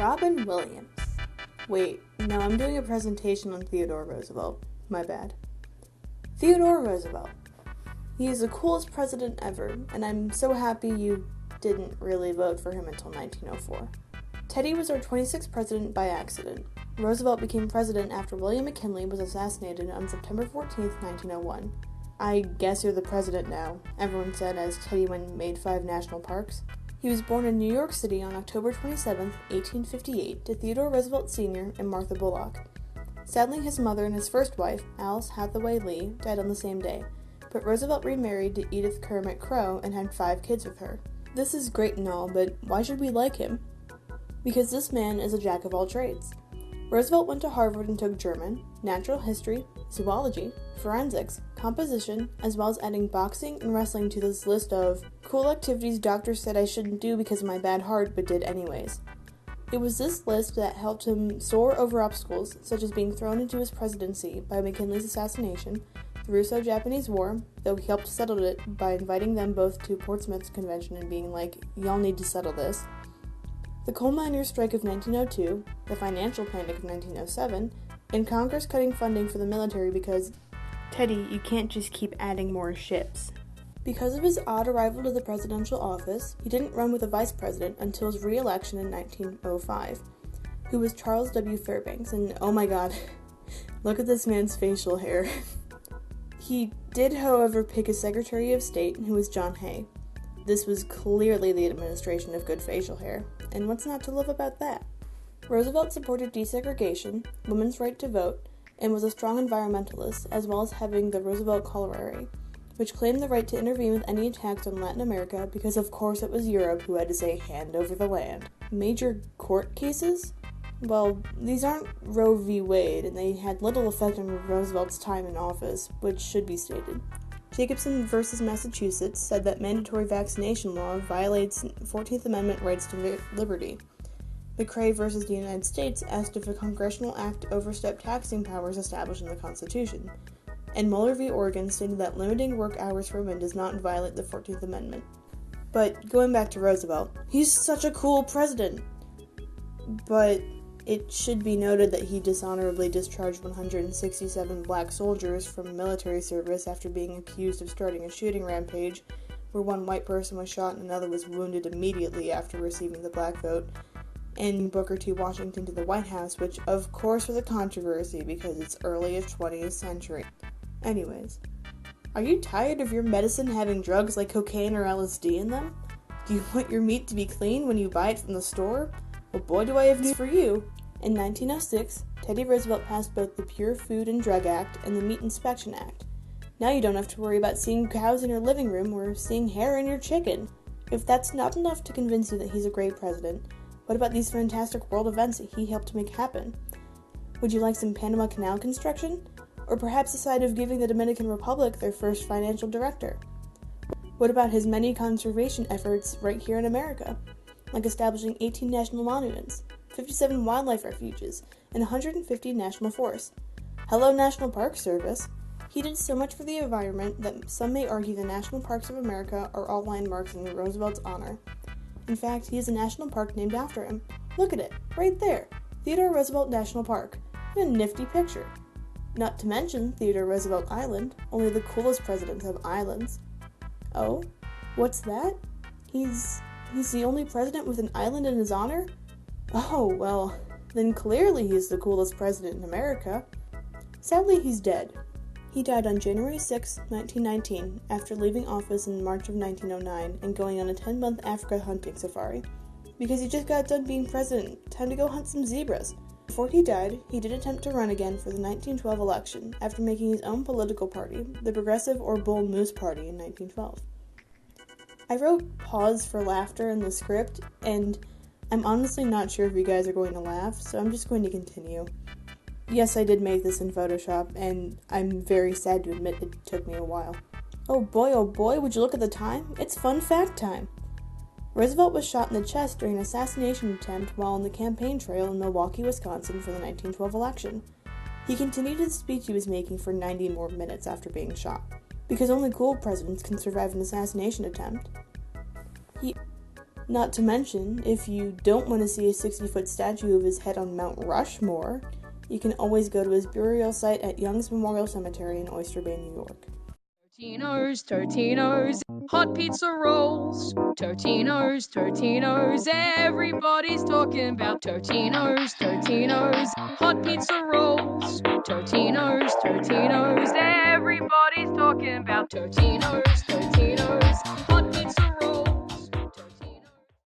Robin Williams. Wait, no, I'm doing a presentation on Theodore Roosevelt. My bad. Theodore Roosevelt. He is the coolest president ever, and I'm so happy you didn't really vote for him until 1904. Teddy was our 26th president by accident. Roosevelt became president after William McKinley was assassinated on September 14th, 1901. I guess you're the president now, everyone said as Teddy went and made 5 national parks. He was born in New York City on October 27, 1858, to Theodore Roosevelt Sr. and Martha Bullock. Sadly, his mother and his first wife, Alice Hathaway Lee, died on the same day, but Roosevelt remarried to Edith Kermit Crow and had 5 kids with her. This is great and all, but why should we like him? Because this man is a jack of all trades. Roosevelt went to Harvard and took German, natural history, zoology, forensics, composition, as well as adding boxing and wrestling to this list of cool activities doctors said I shouldn't do because of my bad heart but did anyways. It was this list that helped him soar over obstacles, such as being thrown into his presidency by McKinley's assassination, the Russo-Japanese War, though he helped settle it by inviting them both to Portsmouth's convention and being like, y'all need to settle this, the coal miners' strike of 1902, the financial panic of 1907, and Congress cutting funding for the military because, Teddy, you can't just keep adding more ships. Because of his odd arrival to the presidential office, he didn't run with a vice president until his re-election in 1905, who was Charles W. Fairbanks, and oh my god, look at this man's facial hair. He did, however, pick a Secretary of State, who was John Hay. This was clearly the administration of good facial hair, and what's not to love about that? Roosevelt supported desegregation, women's right to vote, and was a strong environmentalist, as well as having the Roosevelt Corollary, which claimed the right to intervene with any attacks on Latin America because of course it was Europe who had to say hand over the land. Major court cases? Well, these aren't Roe v. Wade, and they had little effect on Roosevelt's time in office, which should be stated. Jacobson v. Massachusetts said that mandatory vaccination law violates 14th Amendment rights to liberty. McCrae v. the United States asked if a congressional act overstepped taxing powers established in the Constitution. And Mueller v. Oregon stated that limiting work hours for women does not violate the 14th Amendment. But going back to Roosevelt, he's such a cool president! But it should be noted that he dishonorably discharged 167 black soldiers from military service after being accused of starting a shooting rampage, where one white person was shot and another was wounded immediately after receiving the black vote, and Booker T. Washington to the White House, which of course was a controversy because it's early 20th century. Anyways, are you tired of your medicine having drugs like cocaine or LSD in them? Do you want your meat to be clean when you buy it from the store? Well, boy, do I have news for you. In 1906, Teddy Roosevelt passed both the Pure Food and Drug Act and the Meat Inspection Act. Now you don't have to worry about seeing cows in your living room or seeing hair in your chicken. If that's not enough to convince you that he's a great president, what about these fantastic world events that he helped make happen? Would you like some Panama Canal construction? Or perhaps the side of giving the Dominican Republic their first financial director? What about his many conservation efforts right here in America? Like establishing 18 national monuments, 57 wildlife refuges, and 150 national forests. Hello, National Park Service! He did so much for the environment that some may argue the National Parks of America are all landmarks in Roosevelt's honor. In fact, he has a national park named after him. Look at it, right there! Theodore Roosevelt National Park. What a nifty picture! Not to mention Theodore Roosevelt Island. Only the coolest presidents have islands. Oh? What's that? He's the only president with an island in his honor? Oh, well, then clearly he's the coolest president in America. Sadly, he's dead. He died on January 6, 1919, after leaving office in March of 1909 and going on a 10-month Africa hunting safari. Because he just got done being president, time to go hunt some zebras. Before he died, he did attempt to run again for the 1912 election after making his own political party, the Progressive or Bull Moose Party, in 1912. I wrote pause for laughter in the script, and I'm honestly not sure if you guys are going to laugh, so I'm just going to continue. Yes, I did make this in Photoshop, and I'm very sad to admit it took me a while. Oh boy, would you look at the time? It's fun fact time! Roosevelt was shot in the chest during an assassination attempt while on the campaign trail in Milwaukee, Wisconsin for the 1912 election. He continued his speech he was making for 90 more minutes after being shot, because only cool presidents can survive an assassination attempt. Not to mention, if you don't want to see a 60-foot statue of his head on Mount Rushmore, you can always go to his burial site at Young's Memorial Cemetery in Oyster Bay, New York. Totinos, hot pizza rolls. Totinos, everybody's talking about Totinos, hot pizza rolls. Totinos, everybody's talking about Totinos.